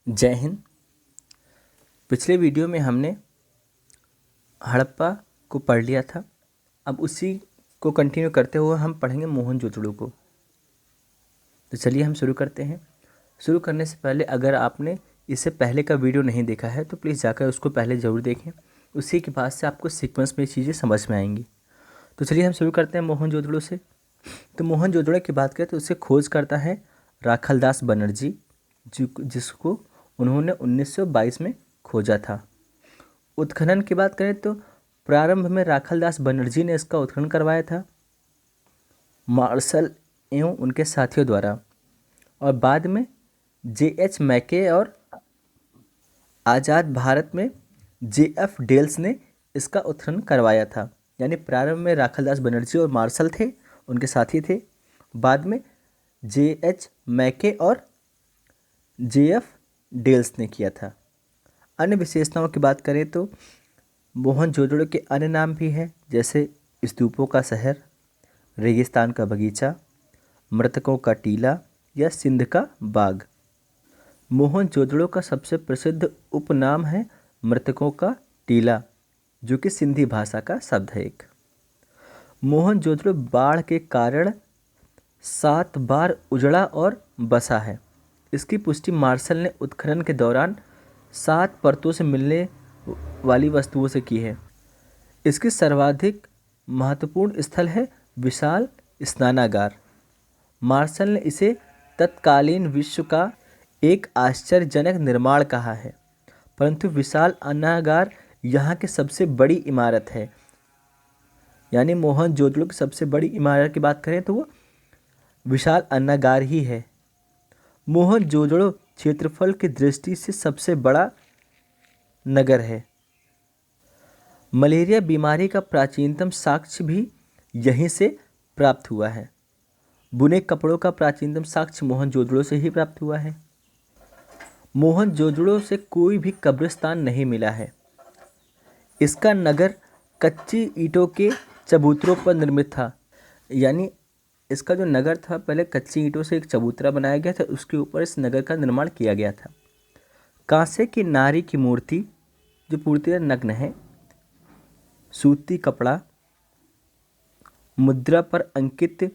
जय हिंद। पिछले वीडियो में हमने हड़प्पा को पढ़ लिया था। अब उसी को कंटिन्यू करते हुए हम पढ़ेंगे मोहनजोदड़ो को। तो चलिए हम शुरू करते हैं। शुरू करने से पहले अगर आपने इससे पहले का वीडियो नहीं देखा है तो प्लीज़ जाकर उसको पहले ज़रूर देखें। उसी के बाद से आपको सीक्वेंस में चीज़ें समझ में आएंगी। तो चलिए हम शुरू करते हैं मोहनजोदड़ो से। तो मोहनजोदड़ो की बात करें तो उससे खोज करता है राखालदास बनर्जी, जिसको उन्होंने 1922 में खोजा था। उत्खनन की बात करें तो प्रारंभ में राखालदास बनर्जी ने इसका उत्खनन करवाया था मार्शल एवं उनके साथियों द्वारा, और बाद में J.H. मैके और आज़ाद भारत में J.F. डेल्स ने इसका उत्खनन करवाया था। यानी प्रारंभ में राखालदास बनर्जी और मार्शल थे, उनके साथी थे। बाद में J.H. मैके और J.F. डेल्स ने किया था। अन्य विशेषताओं की बात करें तो मोहनजोदड़ो के अन्य नाम भी हैं, जैसे स्तूपों का शहर, रेगिस्तान का बगीचा, मृतकों का टीला या सिंध का बाग। मोहनजोदड़ो का सबसे प्रसिद्ध उपनाम है मृतकों का टीला, जो कि सिंधी भाषा का शब्द है एक। मोहनजोदड़ो बाढ़ के कारण 7 बार उजड़ा और बसा है। इसकी पुष्टि मार्शल ने उत्खनन के दौरान 7 परतों से मिलने वाली वस्तुओं से की है। इसकी सर्वाधिक महत्वपूर्ण स्थल है विशाल स्नानागार। मार्शल ने इसे तत्कालीन विश्व का एक आश्चर्यजनक निर्माण कहा है, परंतु विशाल अन्नागार यहाँ की सबसे बड़ी इमारत है। यानी मोहनजोदड़ो की सबसे बड़ी इमारत की बात करें तो वो विशाल अन्नागार ही है। मोहनजोदड़ो क्षेत्रफल की दृष्टि से सबसे बड़ा नगर है। मलेरिया बीमारी का प्राचीनतम साक्ष्य भी यहीं से प्राप्त हुआ है। बुने कपड़ों का प्राचीनतम साक्ष्य मोहनजोदड़ो से ही प्राप्त हुआ है। मोहनजोदड़ो से कोई भी कब्रिस्तान नहीं मिला है। इसका नगर कच्ची ईंटों के चबूतरों पर निर्मित था। यानी इसका जो नगर था पहले कच्ची ईंटों से एक चबूतरा बनाया गया था, उसके ऊपर इस नगर का निर्माण किया गया था। कांसे की नारी की मूर्ति जो पूरी तरह नग्न है, सूती कपड़ा, मुद्रा पर अंकित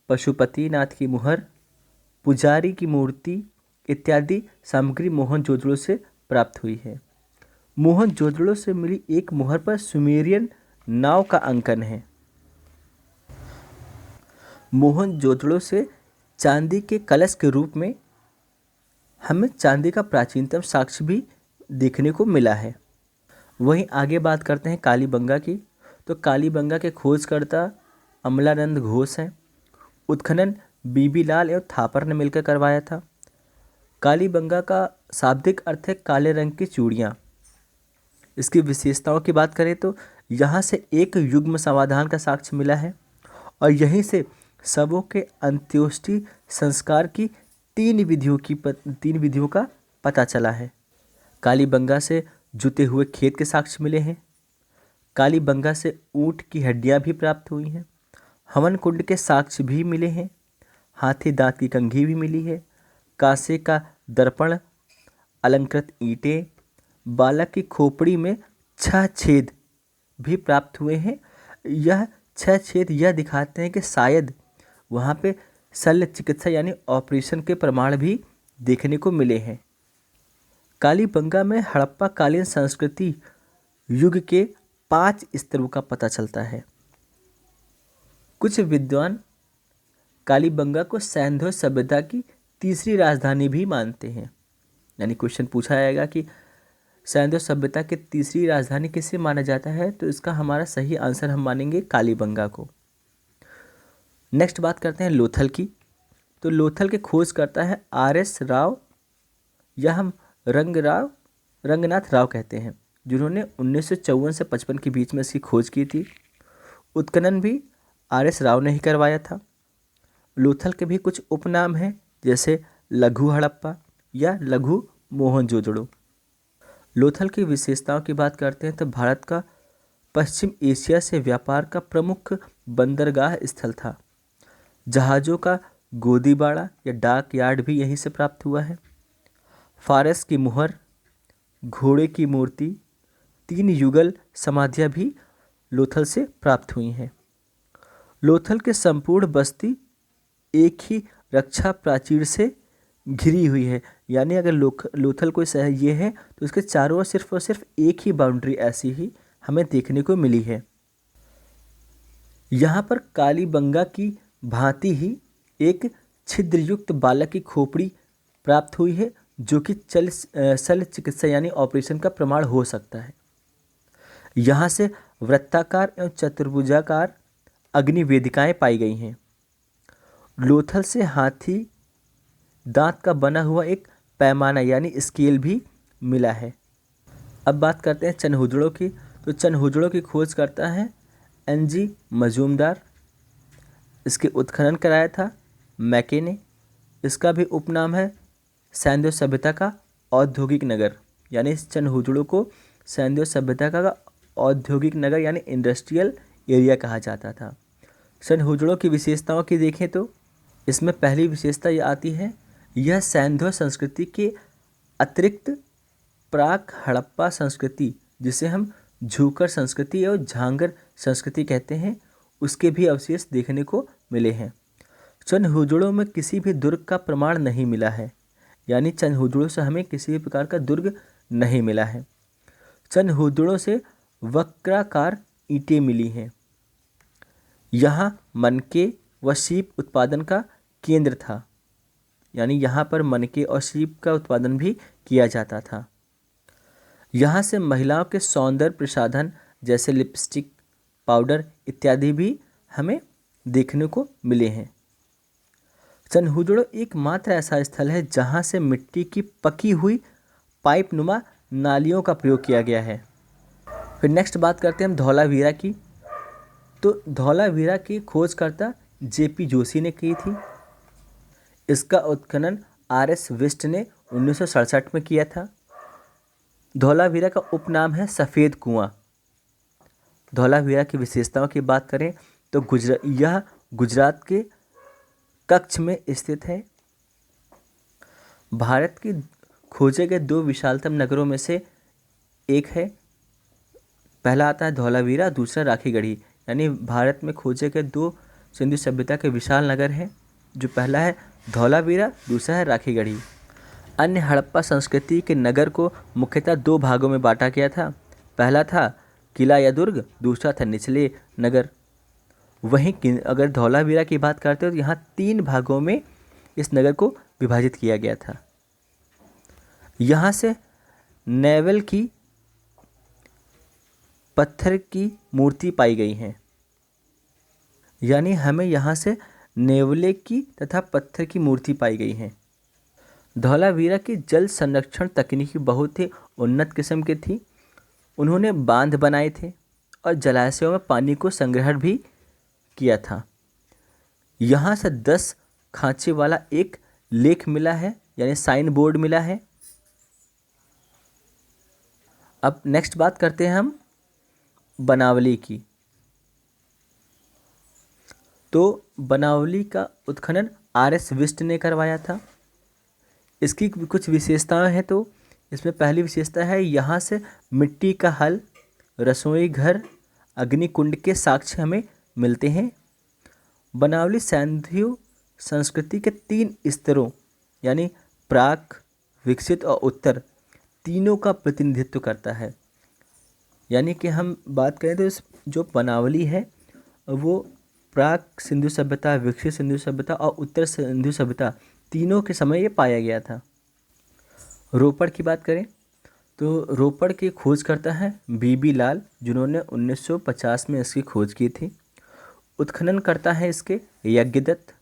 पशुपतिनाथ की मुहर, पुजारी की मूर्ति इत्यादि सामग्री मोहनजोदड़ो से प्राप्त हुई है। मोहनजोदड़ो से मिली एक मुहर पर सुमेरियन नाव का अंकन है। मोहनजोदड़ो से चांदी के कलश के रूप में हमें चांदी का प्राचीनतम साक्ष्य भी देखने को मिला है। वहीं आगे बात करते हैं कालीबंगा की। तो कालीबंगा के खोजकर्ता अमलानंद घोष हैं। उत्खनन बीबी लाल एवं थापर ने मिलकर करवाया था। कालीबंगा का शाब्दिक अर्थ है काले रंग की चूड़ियाँ। इसकी विशेषताओं की बात करें तो यहाँ से एक युग्म समाधान का साक्ष्य मिला है, और यहीं से शवों के अंत्येष्टि संस्कार की 3 विधियों का पता चला है। कालीबंगा से जुते हुए खेत के साक्ष्य मिले हैं। कालीबंगा से ऊँट की हड्डियाँ भी प्राप्त हुई हैं। हवन कुंड के साक्ष्य भी मिले हैं। हाथी दांत की कंघी भी मिली है। कांसे का दर्पण, अलंकृत ईंटें, बालक की खोपड़ी में 6 छेद भी प्राप्त हुए हैं। यह 6 छेद यह दिखाते हैं कि शायद वहाँ पे शल्य चिकित्सा यानी ऑपरेशन के प्रमाण भी देखने को मिले हैं। कालीबंगा में हड़प्पा कालीन संस्कृति युग के 5 स्तरों का पता चलता है। कुछ विद्वान कालीबंगा को सैंधव सभ्यता की तीसरी राजधानी भी मानते हैं। यानी क्वेश्चन पूछा जाएगा कि सैंधव सभ्यता की तीसरी राजधानी किसे माना जाता है, तो इसका हमारा सही आंसर हम मानेंगे कालीबंगा को। नेक्स्ट बात करते हैं लोथल की। तो लोथल के खोज करता है R.S. राव, या हम रंगनाथ राव कहते हैं, जिन्होंने 1954 से 55 के बीच में इसकी खोज की थी। उत्खनन भी R.S. राव ने ही करवाया था। लोथल के भी कुछ उपनाम हैं, जैसे लघु हड़प्पा या लघु मोहनजोदड़ो। लोथल की विशेषताओं की बात करते हैं तो भारत का पश्चिम एशिया से व्यापार का प्रमुख बंदरगाह स्थल था। जहाज़ों का गोदीबाड़ा या डाक यार्ड भी यहीं से प्राप्त हुआ है। फारस की मुहर, घोड़े की मूर्ति, 3 युगल समाधियाँ भी लोथल से प्राप्त हुई हैं। लोथल के संपूर्ण बस्ती एक ही रक्षा प्राचीर से घिरी हुई है। यानी अगर लोथल कोई शहर ये है तो उसके चारों ओर सिर्फ और सिर्फ एक ही बाउंड्री ऐसी ही हमें देखने को मिली है। यहाँ पर कालीबंगा की भांति ही एक छिद्रयुक्त बालक की खोपड़ी प्राप्त हुई है, जो कि शल्य चिकित्सा यानी ऑपरेशन का प्रमाण हो सकता है। यहाँ से वृत्ताकार एवं चतुर्भुजाकार अग्नि वेदिकाएँ पाई गई हैं। लोथल से हाथी दांत का बना हुआ एक पैमाना यानी स्केल भी मिला है। अब बात करते हैं चनहुजड़ों की। तो चनहुजड़ों की खोज करता है NG मजूमदार। इसके उत्खनन कराया था मैके ने। इसका भी उपनाम है सैंधव सभ्यता का औद्योगिक नगर। यानी इस चनहुजड़ों को सैंधव सभ्यता का औद्योगिक नगर यानी इंडस्ट्रियल एरिया कहा जाता था। चनहुजड़ों की विशेषताओं की देखें तो इसमें पहली विशेषता ये आती है, यह सैंधव संस्कृति के अतिरिक्त प्राक हड़प्पा संस्कृति, जिसे हम झूकर संस्कृति और झांगर संस्कृति कहते हैं, उसके भी अवशेष देखने को मिले हैं। चनहुजड़ों में किसी भी दुर्ग का प्रमाण नहीं मिला है। यानी चनहुजड़ों से हमें किसी भी प्रकार का दुर्ग नहीं मिला है। चनहुजड़ों से वक्राकार ईंटें मिली हैं। यहाँ मनके व सीप उत्पादन का केंद्र था। यानी यहाँ पर मनके और सीप का उत्पादन भी किया जाता था। यहाँ से महिलाओं के सौंदर्य प्रसाधन जैसे लिपस्टिक, पाउडर इत्यादि भी हमें देखने को मिले हैं। चनहुजड़ो एकमात्र ऐसा स्थल है जहाँ से मिट्टी की पकी हुई पाइप नुमा नालियों का प्रयोग किया गया है। फिर नेक्स्ट बात करते हैं हम धौलावीरा की। तो धौलावीरा की खोजकर्ता JP जोशी ने की थी। इसका उत्खनन RS विस्ट ने 1967 में किया था। धौलावीरा का उपनाम है सफ़ेद कुआं। धौलावीरा की विशेषताओं की बात करें तो यह गुजरात के कच्छ में स्थित है। भारत की खोजे गए 2 विशालतम नगरों में से एक है। पहला आता है धौलावीरा, दूसरा राखीगढ़ी। यानी भारत में खोजे गए 2 सिंधु सभ्यता के विशाल नगर हैं। जो पहला है धौलावीरा, दूसरा है राखीगढ़ी। अन्य हड़प्पा संस्कृति के नगर को मुख्यतः 2 भागों में बांटा गया था। पहला था किला या दुर्ग, दूसरा था निचले नगर। वहीं अगर धौलावीरा की बात करते हो तो यहाँ 3 भागों में इस नगर को विभाजित किया गया था। यहाँ से नेवल की पत्थर की मूर्ति पाई गई है। यानी हमें यहाँ से नेवले की तथा पत्थर की मूर्ति पाई गई है। धौलावीरा की जल संरक्षण तकनीकी बहुत ही उन्नत किस्म की थी। उन्होंने बांध बनाए थे और जलाशयों में पानी को संग्रहण भी किया था। यहाँ से 10 खांचे वाला एक लेख मिला है, यानी साइन बोर्ड मिला है। अब नेक्स्ट बात करते हैं हम बनावली की। तो बनावली का उत्खनन RS विस्ट ने करवाया था। इसकी कुछ विशेषताएं हैं। तो इसमें पहली विशेषता है यहाँ से मिट्टी का हल, रसोई घर, अग्निकुंड के साक्ष्य हमें मिलते हैं। बनावली सैंधव संस्कृति के 3 स्तरों यानी प्राक, विकसित और उत्तर तीनों का प्रतिनिधित्व करता है। यानी कि हम बात करें तो इस जो बनावली है वो प्राक सिंधु सभ्यता, विकसित सिंधु सभ्यता और उत्तर सिंधु सभ्यता तीनों के समय ये पाया गया था। रोपड़ की बात करें तो रोपड़ की खोज करता है BB लाल, जिन्होंने 1950 में इसकी खोज की थी। उत्खनन करता है इसके यज्ञदत्त।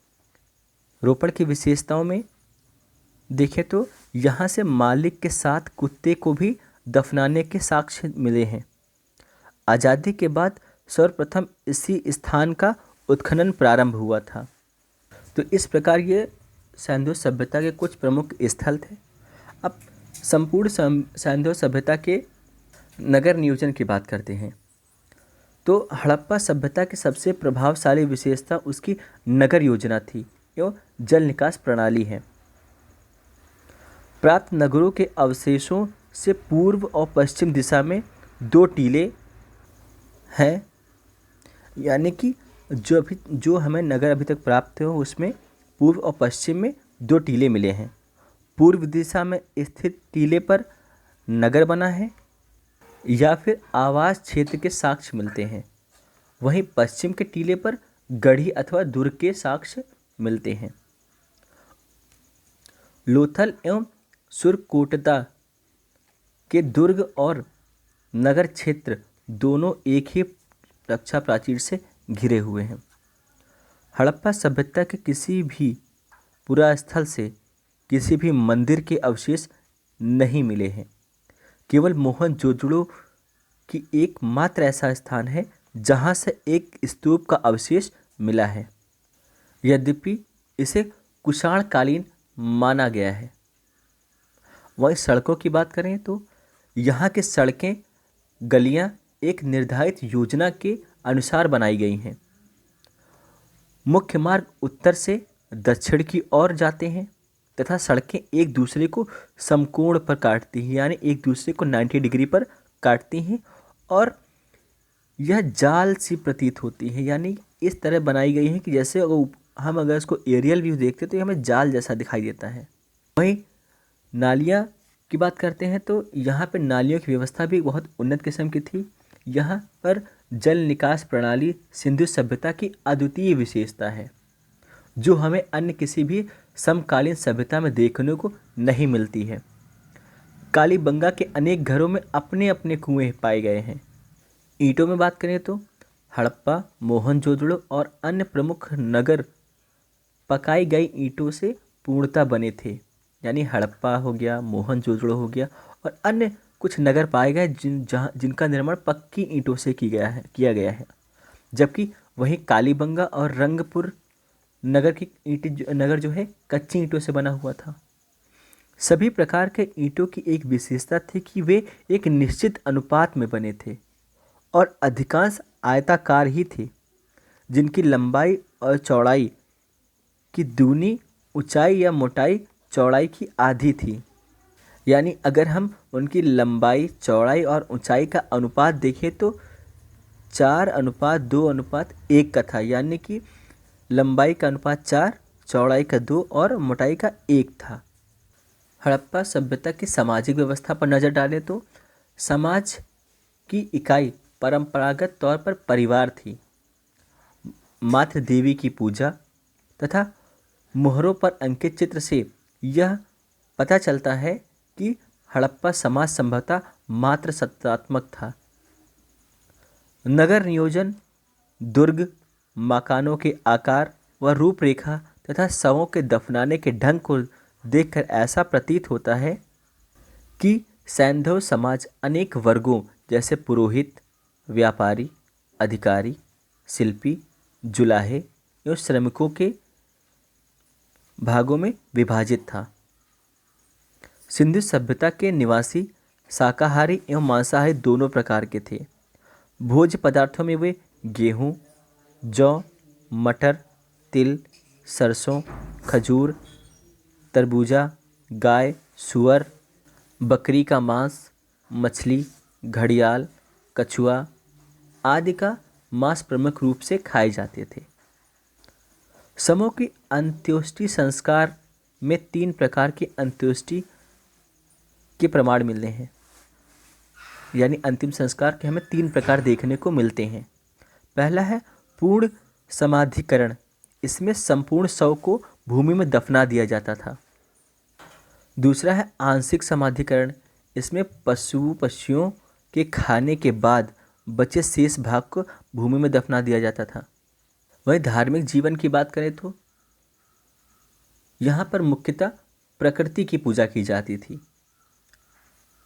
रोपड़ की विशेषताओं में देखें तो यहाँ से मालिक के साथ कुत्ते को भी दफनाने के साक्ष्य मिले हैं। आज़ादी के बाद सर्वप्रथम इसी स्थान का उत्खनन प्रारंभ हुआ था। तो इस प्रकार ये सैंधव सभ्यता के कुछ प्रमुख स्थल थे। अब संपूर्ण सैंधव सभ्यता के नगर नियोजन की बात करते हैं। तो हड़प्पा सभ्यता की सबसे प्रभावशाली विशेषता उसकी नगर योजना थी, जो जल निकास प्रणाली है। प्राप्त नगरों के अवशेषों से पूर्व और पश्चिम दिशा में 2 टीले हैं, यानी कि जो हमें नगर अभी तक प्राप्त हो उसमें पूर्व और पश्चिम में 2 टीले मिले हैं। पूर्व दिशा में स्थित टीले पर नगर बना है या फिर आवास क्षेत्र के साक्ष्य मिलते हैं। वहीं पश्चिम के टीले पर गढ़ी अथवा दुर्ग के साक्ष्य मिलते हैं। लोथल एवं सुरकोटदा के दुर्ग और नगर क्षेत्र दोनों एक ही रक्षा प्राचीर से घिरे हुए हैं। हड़प्पा सभ्यता के किसी भी पुरास्थल से किसी भी मंदिर के अवशेष नहीं मिले हैं। केवल मोहनजोदड़ो की एकमात्र ऐसा स्थान है जहां से एक स्तूप का अवशेष मिला है, यद्यपि इसे कुषाणकालीन माना गया है। वहीं सड़कों की बात करें तो यहाँ की सड़कें गलियाँ एक निर्धारित योजना के अनुसार बनाई गई हैं। मुख्य मार्ग उत्तर से दक्षिण की ओर जाते हैं तथा सड़कें एक दूसरे को समकोण पर काटती हैं, यानी एक दूसरे को 90 डिग्री पर काटती हैं और यह जाल सी प्रतीत होती है, यानी इस तरह बनाई गई है कि जैसे हम अगर इसको एरियल व्यू देखते तो हमें जाल जैसा दिखाई देता है। वहीं नालियाँ की बात करते हैं तो यहाँ पर नालियों की व्यवस्था भी बहुत उन्नत किस्म की थी। यहाँ पर जल निकास प्रणाली सिंधु सभ्यता की अद्वितीय विशेषता है, जो हमें अन्य किसी भी समकालीन सभ्यता में देखने को नहीं मिलती है। कालीबंगा के अनेक घरों में अपने अपने कुएं पाए गए हैं। ईंटों में बात करें तो हड़प्पा, मोहनजोदड़ो और अन्य प्रमुख नगर पकाई गई ईंटों से पूर्णतः बने थे, यानी हड़प्पा हो गया, मोहनजोदड़ो हो गया और अन्य कुछ नगर पाए गए जिनका निर्माण पक्की ईंटों से किया गया है। जबकि वहीं कालीबंगा और रंगपुर नगर जो है कच्ची ईंटों से बना हुआ था। सभी प्रकार के ईंटों की एक विशेषता थी कि वे एक निश्चित अनुपात में बने थे और अधिकांश आयताकार ही थे, जिनकी लंबाई और चौड़ाई की दूनी ऊंचाई या मोटाई चौड़ाई की आधी थी। यानी अगर हम उनकी लंबाई, चौड़ाई और ऊंचाई का अनुपात देखें तो 4:2:1 का था, यानी कि लंबाई का अनुपात 4, चौड़ाई का 2 और मोटाई का 1 था। हड़प्पा सभ्यता की सामाजिक व्यवस्था पर नज़र डालें तो समाज की इकाई परंपरागत तौर पर परिवार थी। मातृ देवी की पूजा तथा मोहरों पर अंकित चित्र से यह पता चलता है कि हड़प्पा समाज संभवतः मात्र सत्तात्मक था। नगर नियोजन, दुर्ग, मकानों के आकार व रूपरेखा तथा शवों के दफनाने के ढंग को देखकर ऐसा प्रतीत होता है कि सैंधव समाज अनेक वर्गों जैसे पुरोहित, व्यापारी, अधिकारी, शिल्पी, जुलाहे एवं श्रमिकों के भागों में विभाजित था। सिंधु सभ्यता के निवासी शाकाहारी एवं मांसाहारी दोनों प्रकार के थे। भोज्य पदार्थों में वे गेहूँ, जौ, मटर, तिल, सरसों, खजूर, तरबूजा, गाय, सूअर, बकरी का मांस, मछली, घड़ियाल, कछुआ आदि का मांस प्रमुख रूप से खाए जाते थे। समूह की अंत्योष्टि संस्कार में 3 प्रकार की अंत्योष्टि के प्रमाण मिलते हैं, यानी अंतिम संस्कार के हमें 3 प्रकार देखने को मिलते हैं। पहला है पूर्ण समाधिकरण, इसमें संपूर्ण शव को भूमि में दफना दिया जाता था। दूसरा है आंशिक समाधिकरण, इसमें पशुओं के खाने के बाद बचे शेष भाग को भूमि में दफना दिया जाता था। वहीं धार्मिक जीवन की बात करें तो यहाँ पर मुख्यतः प्रकृति की पूजा की जाती थी।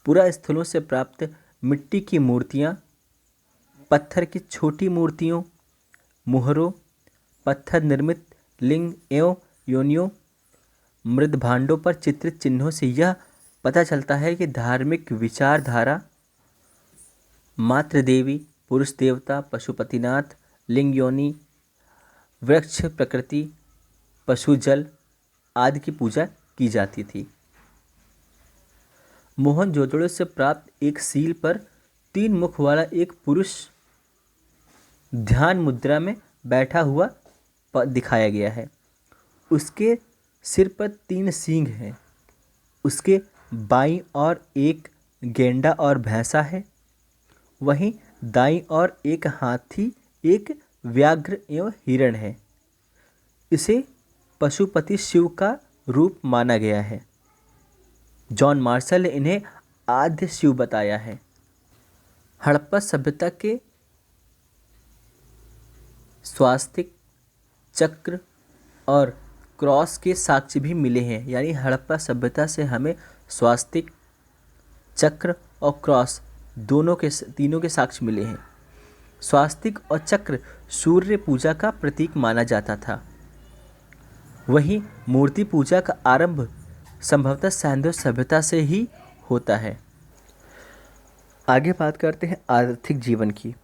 पुरा स्थलों से प्राप्त मिट्टी की मूर्तियाँ, पत्थर की छोटी मूर्तियों, मुहरों, पत्थर निर्मित लिंग एवं योनियों, मृद भांडों पर चित्रित चिन्हों से यह पता चलता है कि धार्मिक विचारधारा मातृदेवी, पुरुष देवता, पशुपतिनाथ, लिंग योनि, वृक्ष, प्रकृति, पशु, जल आदि की पूजा की जाती थी। मोहनजोदड़ो से प्राप्त एक सील पर 3 मुख वाला एक पुरुष ध्यान मुद्रा में बैठा हुआ दिखाया गया है। उसके सिर पर 3 सींग हैं। उसके बाईं ओर एक गैंडा और भैंसा है, वहीं दाईं ओर एक हाथी, एक व्याघ्र एवं हिरण है। इसे पशुपति शिव का रूप माना गया है। जॉन मार्शल ने इन्हें आद्य शिव बताया है। हड़प्पा सभ्यता के स्वास्तिक, चक्र और क्रॉस के साक्ष्य भी मिले हैं। यानी हड़प्पा सभ्यता से हमें स्वास्तिक, चक्र और क्रॉस तीनों के साक्ष्य मिले हैं। स्वास्तिक और चक्र सूर्य पूजा का प्रतीक माना जाता था। वहीं मूर्ति पूजा का आरंभ संभवतः सैंधव सभ्यता से ही होता है। आगे बात करते हैं आर्थिक जीवन की।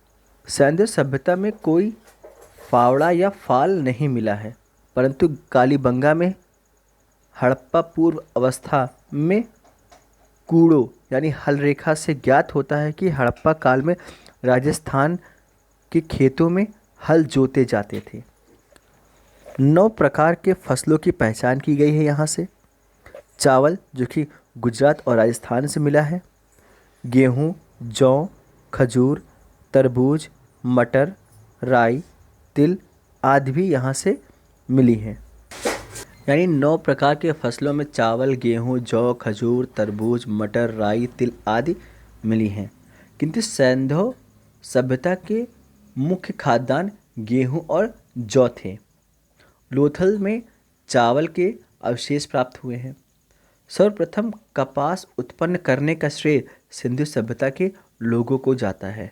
सैंधव सभ्यता में कोई फावड़ा या फाल नहीं मिला है, परंतु कालीबंगा में हड़प्पा पूर्व अवस्था में कूड़ो यानी हल रेखा से ज्ञात होता है कि हड़प्पा काल में राजस्थान के खेतों में हल जोते जाते थे। 9 प्रकार के फसलों की पहचान की गई है यहाँ से। चावल, जो कि गुजरात और राजस्थान से मिला है। गेहूँ, जौ, खजूर, तरबूज, मटर, राई, तिल आदि भी यहाँ से मिली हैं। यानी 9 प्रकार के फसलों में चावल, गेहूँ, जौ, खजूर, तरबूज, मटर, राई, तिल आदि मिली हैं। किंतु सैंधव सभ्यता के मुख्य खाद्यान्न गेहूँ और जौ थे। लोथल में चावल के अवशेष प्राप्त हुए हैं। सर्वप्रथम कपास उत्पन्न करने का श्रेय सिंधु सभ्यता के लोगों को जाता है।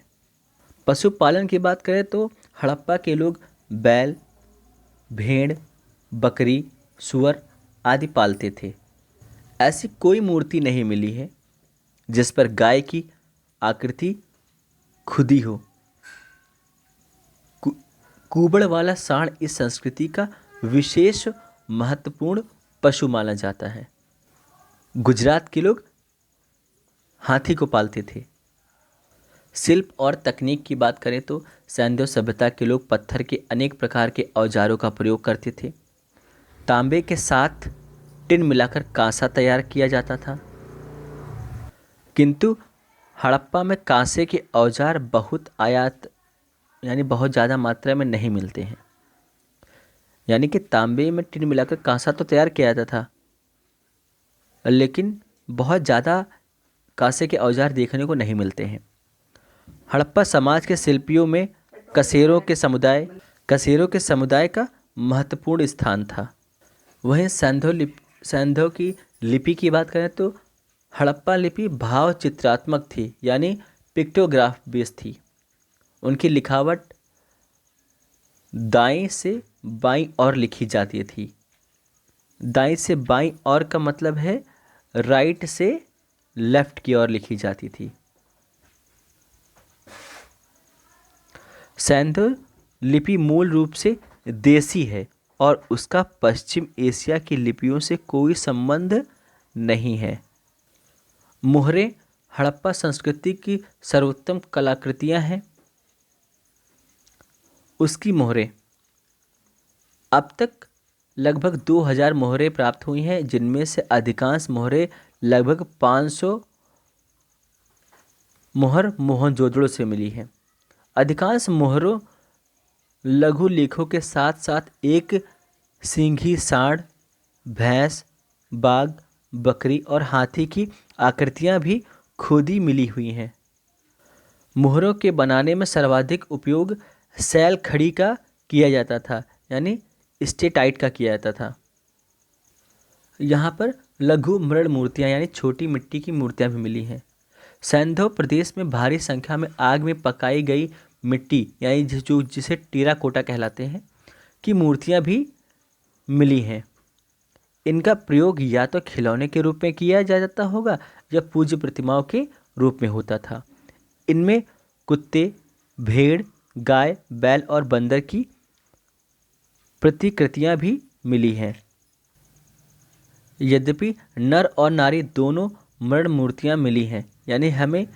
पशुपालन की बात करें तो हड़प्पा के लोग बैल, भेड़, बकरी, सूअर आदि पालते थे। ऐसी कोई मूर्ति नहीं मिली है जिस पर गाय की आकृति खुदी हो। कुबड़ वाला सांड इस संस्कृति का विशेष महत्वपूर्ण पशु माना जाता है। गुजरात के लोग हाथी को पालते थे। शिल्प और तकनीक की बात करें तो सैंधव सभ्यता के लोग पत्थर के अनेक प्रकार के औजारों का प्रयोग करते थे। तांबे के साथ टिन मिलाकर कांसा तैयार किया जाता था, किंतु हड़प्पा में कांसे के औजार बहुत ज़्यादा मात्रा में नहीं मिलते हैं। यानी कि तांबे में टिन मिलाकर कांसा तो तैयार किया जाता था, लेकिन बहुत ज़्यादा कांसे के औजार देखने को नहीं मिलते हैं। हड़प्पा समाज के शिल्पियों में कसेरों के समुदाय का महत्वपूर्ण स्थान था। वहीं सैंधव की लिपि की बात करें तो हड़प्पा लिपि भाव चित्रात्मक थी, यानी पिक्टोग्राफ बेस्ड थी। उनकी लिखावट दाएं से बाईं ओर लिखी जाती थी। दाएं से बाईं ओर का मतलब है राइट से लेफ्ट की ओर लिखी जाती थी। सैंधव लिपि मूल रूप से देसी है और उसका पश्चिम एशिया की लिपियों से कोई संबंध नहीं है। मोहरें हड़प्पा संस्कृति की सर्वोत्तम कलाकृतियां हैं। उसकी मोहरें अब तक लगभग 2000 मोहरें प्राप्त हुई हैं, जिनमें से अधिकांश मोहरें लगभग 500 मोहर मोहनजोदड़ो से मिली हैं। अधिकांश मोहरों लघु लेखों के साथ साथ एक सींगी सांड, भैंस, बाघ, बकरी और हाथी की आकृतियां भी खुदी मिली हुई हैं। मोहरों के बनाने में सर्वाधिक उपयोग सैल खड़ी का किया जाता था, यानी स्टेटाइट का किया जाता था। यहाँ पर लघु मृण मूर्तियाँ यानी छोटी मिट्टी की मूर्तियाँ भी मिली हैं। सैंधव प्रदेश में भारी संख्या में आग में पकाई गई मिट्टी यानी जिसे टेराकोटा कहलाते हैं की मूर्तियाँ भी मिली हैं। इनका प्रयोग या तो खिलौने के रूप में किया जाता होगा या पूज्य प्रतिमाओं के रूप में होता था। इनमें कुत्ते, भेड़, गाय, बैल और बंदर की प्रतिकृतियां भी मिली हैं। यद्यपि नर और नारी दोनों मृण मूर्तियाँ मिली हैं, यानी हमें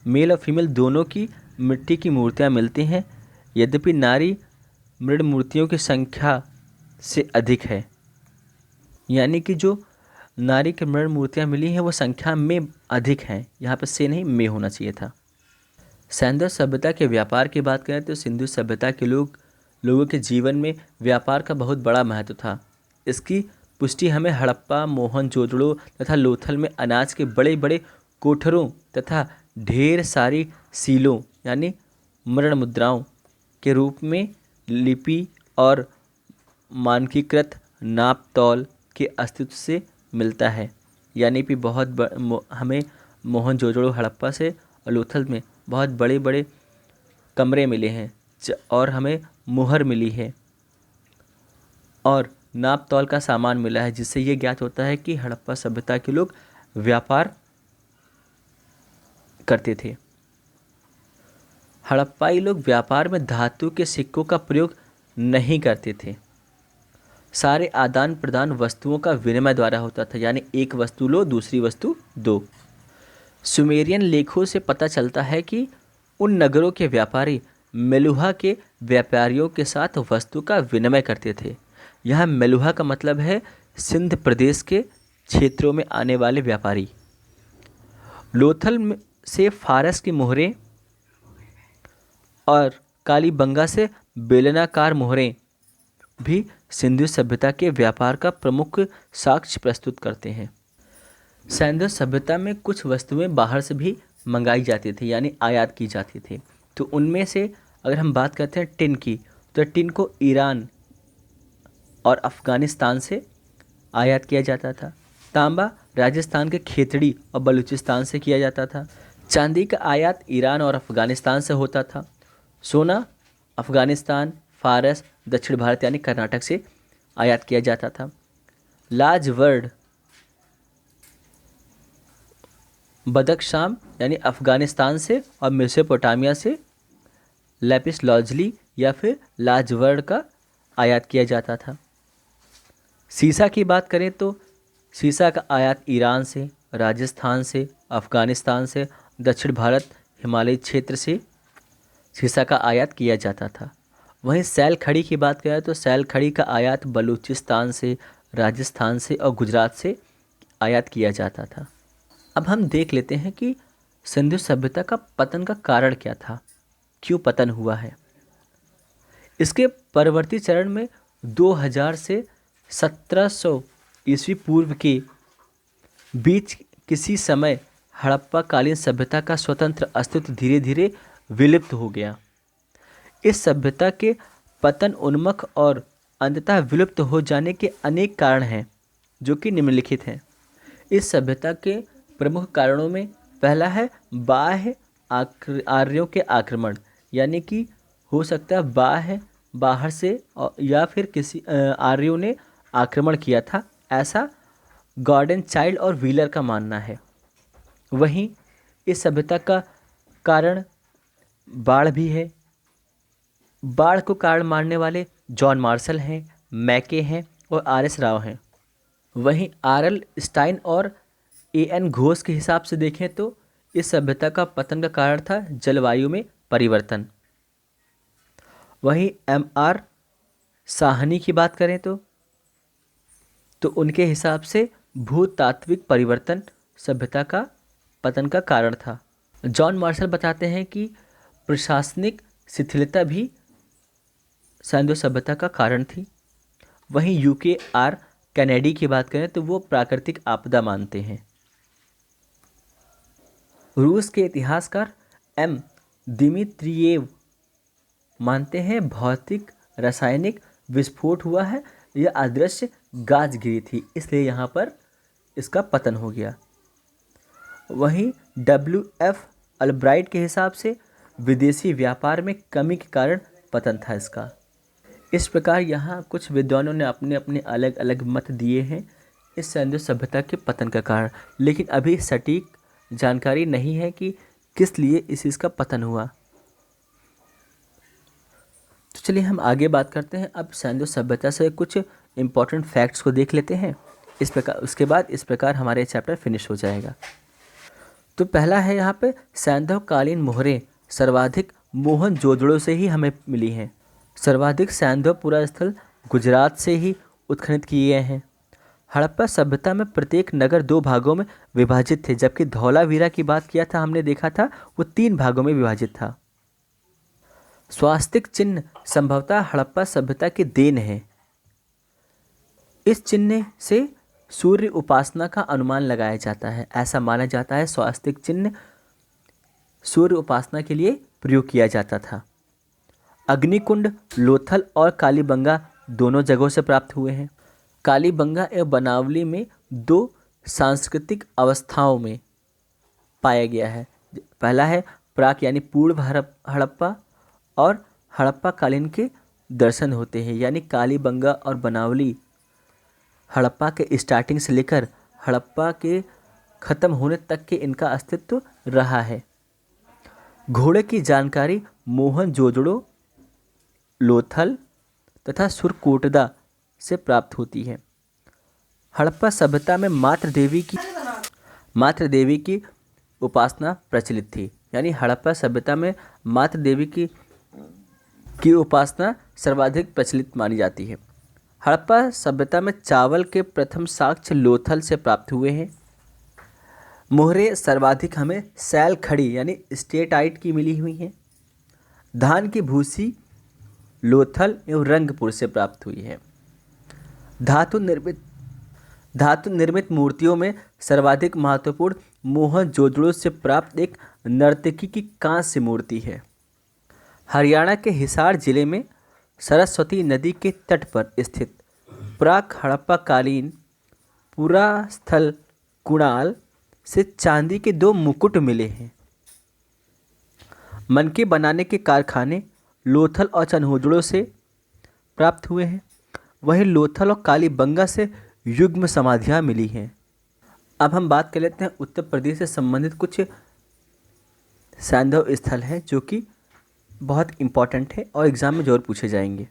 मेल और फीमेल दोनों की मिट्टी की मूर्तियाँ मिलती हैं। यद्यपि नारी मृण मूर्तियों की संख्या से अधिक है, यानी कि जो नारी की मृण मूर्तियाँ मिली हैं वो संख्या में अधिक हैं। यहाँ पर से नहीं में होना चाहिए था। सिंधु सभ्यता के व्यापार की बात करें तो सिंधु सभ्यता के लोगों के जीवन में व्यापार का बहुत बड़ा महत्व था। इसकी पुष्टि हमें हड़प्पा, मोहनजोदड़ो तथा लोथल में अनाज के बड़े बड़े कोठरों तथा ढेर सारी सीलों यानी मृण मुद्राओं के रूप में लिपि और मानकीकृत नाप तौल के अस्तित्व से मिलता है। यानी कि हमें मोहनजोदड़ो, हड़प्पा से और लोथल में बहुत बड़े बड़े कमरे मिले हैं और हमें मुहर मिली है और नाप तौल का सामान मिला है, जिससे ये ज्ञात होता है कि हड़प्पा सभ्यता के लोग व्यापार करते थे। हड़प्पाई लोग व्यापार में धातु के सिक्कों का प्रयोग नहीं करते थे। सारे आदान प्रदान वस्तुओं का विनिमय द्वारा होता था, यानी एक वस्तु लो दूसरी वस्तु दो। सुमेरियन लेखों से पता चलता है कि उन नगरों के व्यापारी मेलुहा के व्यापारियों के साथ वस्तु का विनिमय करते थे। यहाँ मेलुहा का मतलब है सिंध प्रदेश के क्षेत्रों में आने वाले व्यापारी। लोथल से फारस की मोहरें और कालीबंगा से बेलनाकार मोहरें भी सिंधु सभ्यता के व्यापार का प्रमुख साक्ष्य प्रस्तुत करते हैं। सिंधु सभ्यता में कुछ वस्तुएं बाहर से भी मंगाई जाती थी, यानी आयात की जाती थी। तो उनमें से अगर हम बात करते हैं टिन की, तो टिन को ईरान और अफ़गानिस्तान से आयात किया जाता था। तांबा राजस्थान के खेतड़ी और बलूचिस्तान से किया जाता था। चांदी का आयात ईरान और अफ़गानिस्तान से होता था। सोना अफ़गानिस्तान, फारस, दक्षिण भारत यानी कर्नाटक से आयात किया जाता था। लाजवर्ड बदख्शान यानी अफ़गानिस्तान से और मेसोपोटामिया से लैपिस लाजुली या फिर लाजवर्ड का आयात किया जाता था। सीसा की बात करें तो सीसा का आयात ईरान से, राजस्थान से, अफ़गानिस्तान से, दक्षिण भारत हिमालयी क्षेत्र से सीसा का आयात किया जाता था। वहीं सैल खड़ी की बात करें तो सैल खड़ी का आयात बलूचिस्तान से, राजस्थान से और गुजरात से आयात किया जाता था। अब हम देख लेते हैं कि सिंधु सभ्यता का पतन का कारण क्या था, क्यों पतन हुआ है। इसके परवर्ती चरण में 2000 से 1700 ईस्वी पूर्व के बीच किसी समय हड़प्पा कालीन सभ्यता का स्वतंत्र अस्तित्व धीरे धीरे विलुप्त हो गया। इस सभ्यता के पतन उन्मुख और अंततः विलुप्त हो जाने के अनेक कारण हैं, जो कि निम्नलिखित हैं। इस सभ्यता के प्रमुख कारणों में पहला है बाह्य आर्यों के आक्रमण, यानी कि हो सकता है बाहर से या फिर किसी आर्यों ने आक्रमण किया था, ऐसा गॉर्डन चाइल्ड और व्हीलर का मानना है। वहीं इस सभ्यता का कारण बाढ़ भी है। बाढ़ को कारण मानने वाले जॉन मार्शल हैं, मैके हैं और आर.एस. राव हैं। वहीं आर.एल. स्टाइन और ए.एन. घोष के हिसाब से देखें तो इस सभ्यता का पतन का कारण था जलवायु में परिवर्तन। वहीं एम.आर. साहनी की बात करें तो उनके हिसाब से भूतात्विक परिवर्तन सभ्यता का पतन का कारण था। जॉन मार्शल बताते हैं कि प्रशासनिक शिथिलता भी सिंधु सभ्यता का कारण थी। वहीं यूके.आर. कैनेडी की बात करें तो वो प्राकृतिक आपदा मानते हैं। रूस के इतिहासकार एम. दिमित्रियेव मानते हैं भौतिक रासायनिक विस्फोट हुआ है, यह अदृश्य गाज गिरी थी, इसलिए यहाँ पर इसका पतन हो गया। वहीं W.F. अल्ब्राइट के हिसाब से विदेशी व्यापार में कमी के कारण पतन था इसका। इस प्रकार यहाँ कुछ विद्वानों ने अपने अपने अलग अलग मत दिए हैं इस सिंधु सभ्यता के पतन का कारण, लेकिन अभी सटीक जानकारी नहीं है कि किस लिए इस चीज़ का पतन हुआ। तो चलिए हम आगे बात करते हैं। अब सिंधु सभ्यता से कुछ इम्पॉर्टेंट फैक्ट्स को देख लेते हैं। इस प्रकार उसके बाद इस प्रकार हमारे चैप्टर फिनिश हो जाएगा। तो पहला है यहाँ पे सैंधव-कालीन मोहरें सर्वाधिक मोहनजोदड़ो से ही हमें मिली हैं। सर्वाधिक सैंधव स्थल गुजरात से ही उत्खनन किए गए हैं। हड़प्पा सभ्यता में प्रत्येक नगर 2 भागों में विभाजित थे, जबकि धौलावीरा की बात किया था हमने देखा था वो 3 भागों में विभाजित था। स्वास्तिक चिन्ह संभवतः हड़प्पा सभ्यता की देन है। इस चिन्ह से सूर्य उपासना का अनुमान लगाया जाता है। ऐसा माना जाता है स्वास्तिक चिन्ह सूर्य उपासना के लिए प्रयोग किया जाता था। अग्निकुंड लोथल और कालीबंगा दोनों जगहों से प्राप्त हुए हैं। कालीबंगा एवं बनावली में 2 सांस्कृतिक अवस्थाओं में पाया गया है। पहला है प्राक यानी पूर्व हड़प्पा और हड़प्पा कालीन के दर्शन होते हैं, यानी कालीबंगा और बनावली हड़प्पा के स्टार्टिंग से लेकर हड़प्पा के ख़त्म होने तक के इनका अस्तित्व रहा है। घोड़े की जानकारी मोहनजोदड़ो, लोथल तथा सुरकोटदा से प्राप्त होती है। हड़प्पा सभ्यता में मातृ देवी की उपासना प्रचलित थी, यानी हड़प्पा सभ्यता में मातृ देवी की उपासना सर्वाधिक प्रचलित मानी जाती है। हड़प्पा सभ्यता में चावल के प्रथम साक्ष्य लोथल से प्राप्त हुए हैं। मोहरें सर्वाधिक हमें सैल खड़ी यानी स्टेटाइट की मिली हुई हैं। धान की भूसी लोथल एवं रंगपुर से प्राप्त हुई है। धातु निर्मित मूर्तियों में सर्वाधिक महत्वपूर्ण मोहनजोदड़ो से प्राप्त एक नर्तकी की कांस्य मूर्ति है। हरियाणा के हिसार जिले में सरस्वती नदी के तट पर स्थित प्राक हड़प्पा कालीन पुरास्थल कुणाल से चांदी के 2 मुकुट मिले हैं। मनके बनाने के कारखाने लोथल और चन्होजड़ो से प्राप्त हुए हैं। वहीं लोथल और कालीबंगा से युग्म समाधियाँ मिली हैं। अब हम बात कर लेते हैं उत्तर प्रदेश से संबंधित कुछ सैंधव स्थल हैं जो कि बहुत इम्पॉर्टेंट है और एग्ज़ाम में जरूर पूछे जाएंगे।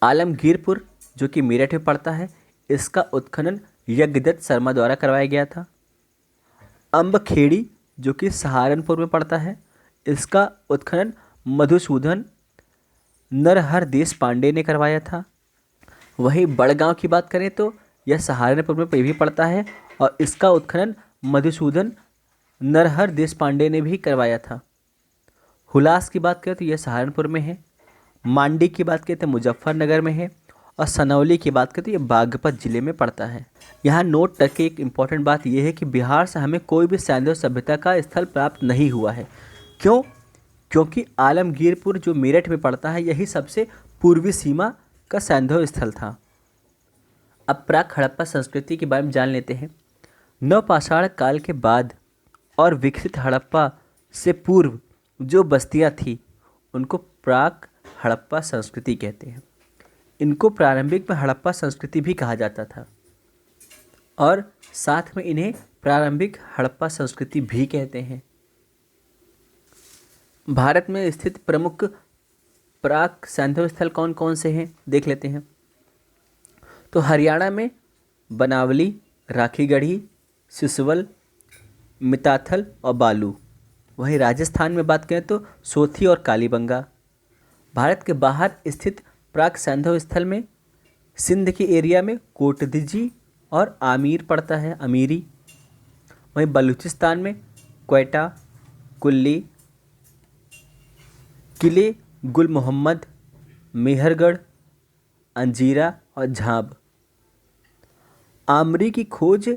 आलमगीरपुर जो कि मेरठ में पड़ता है, इसका उत्खनन यज्ञदत्त शर्मा द्वारा करवाया गया था। अम्बखेड़ी जो कि सहारनपुर में पड़ता है, इसका उत्खनन मधुसूदन नरहर देश पांडे ने करवाया था। वहीं बड़गांव की बात करें तो यह सहारनपुर में भी पड़ता है और इसका उत्खनन मधुसूदन नरहर देश पांडे ने भी करवाया था। हुलास की बात करें तो यह सहारनपुर में है। मांडी की बात करें तो मुजफ्फरनगर में है और सनौली की बात करें तो यह बागपत जिले में पड़ता है। यहाँ नोट करके एक इम्पॉर्टेंट बात यह है कि बिहार से हमें कोई भी सैंधव सभ्यता का स्थल प्राप्त नहीं हुआ है। क्यों? क्योंकि आलमगीरपुर जो मेरठ में पड़ता है यही सबसे पूर्वी सीमा का सैंधव स्थल था। अब प्राक हड़प्पा संस्कृति के बारे में जान लेते हैं। नवपाषाण काल के बाद और विकसित हड़प्पा से पूर्व जो बस्तियां थी उनको प्राक हड़प्पा संस्कृति कहते हैं। इनको प्रारंभिक में हड़प्पा संस्कृति भी कहा जाता था और साथ में इन्हें प्रारंभिक हड़प्पा संस्कृति भी कहते हैं। भारत में स्थित प्रमुख प्राक सैंधव स्थल कौन कौन से हैं देख लेते हैं। तो हरियाणा में बनावली, राखीगढ़ी, सिसवल, मिताथल और बालू। वहीं राजस्थान में बात करें तो सोथी और कालीबंगा। भारत के बाहर स्थित प्राक सैंधव स्थल में सिंध के एरिया में कोटदीजी और आमीर पड़ता है, अमीरी। वहीं बलूचिस्तान में क्वेटा, कुल्ली, किले गुल मोहम्मद, मेहरगढ़, अंजीरा और झाब। आमरी की खोज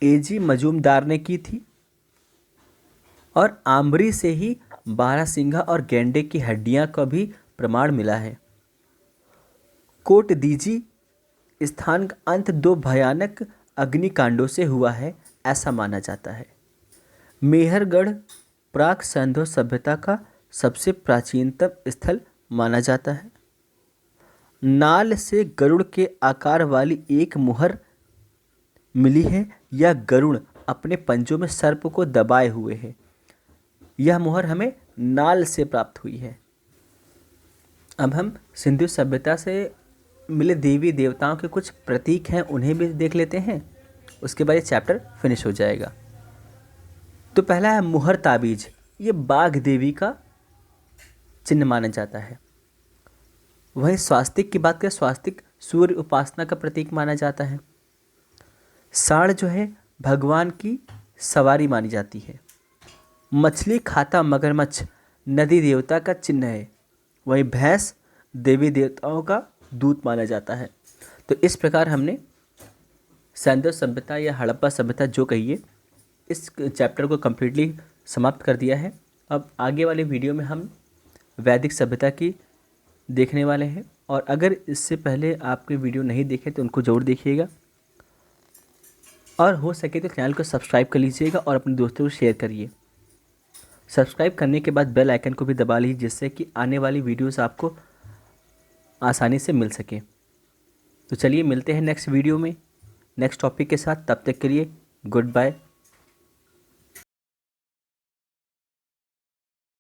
एजी मजूमदार ने की थी और आमरी से ही बारहसिंघा और गैंडे की हड्डियां का भी प्रमाण मिला है। कोटदीजी स्थान का अंत 2 भयानक अग्निकांडों से हुआ है ऐसा माना जाता है। मेहरगढ़ प्राक सैंधव सभ्यता का सबसे प्राचीनतम स्थल माना जाता है। नाल से गरुड़ के आकार वाली एक मुहर मिली है। यह गरुड़ अपने पंजों में सर्प को दबाए हुए है। यह मुहर हमें नाल से प्राप्त हुई है। अब हम सिंधु सभ्यता से मिले देवी देवताओं के कुछ प्रतीक हैं उन्हें भी देख लेते हैं, उसके बाद ये चैप्टर फिनिश हो जाएगा। तो पहला है मुहर ताबीज, ये बाघ देवी का चिन्ह माना जाता है। वहीं स्वास्तिक की बात करें, स्वास्तिक सूर्य उपासना का प्रतीक माना जाता है। सांड जो है भगवान की सवारी मानी जाती है। मछली खाता मगरमच्छ नदी देवता का चिन्ह है। वहीं भैंस देवी देवताओं का दूत माना जाता है। तो इस प्रकार हमने सैंधव सभ्यता या हड़प्पा सभ्यता जो कहिए, इस चैप्टर को कम्प्लीटली समाप्त कर दिया है। अब आगे वाले वीडियो में हम वैदिक सभ्यता की देखने वाले हैं, और अगर इससे पहले आपने वीडियो नहीं देखे तो उनको ज़रूर देखिएगा, और हो सके तो चैनल को सब्सक्राइब कर लीजिएगा और अपने दोस्तों को शेयर करिए। सब्सक्राइब करने के बाद बेल आइकन को भी दबा लीजिए, जिससे कि आने वाली वीडियोस आपको आसानी से मिल सके। तो चलिए मिलते हैं नेक्स्ट वीडियो में नेक्स्ट टॉपिक के साथ। तब तक के लिए गुड बाय।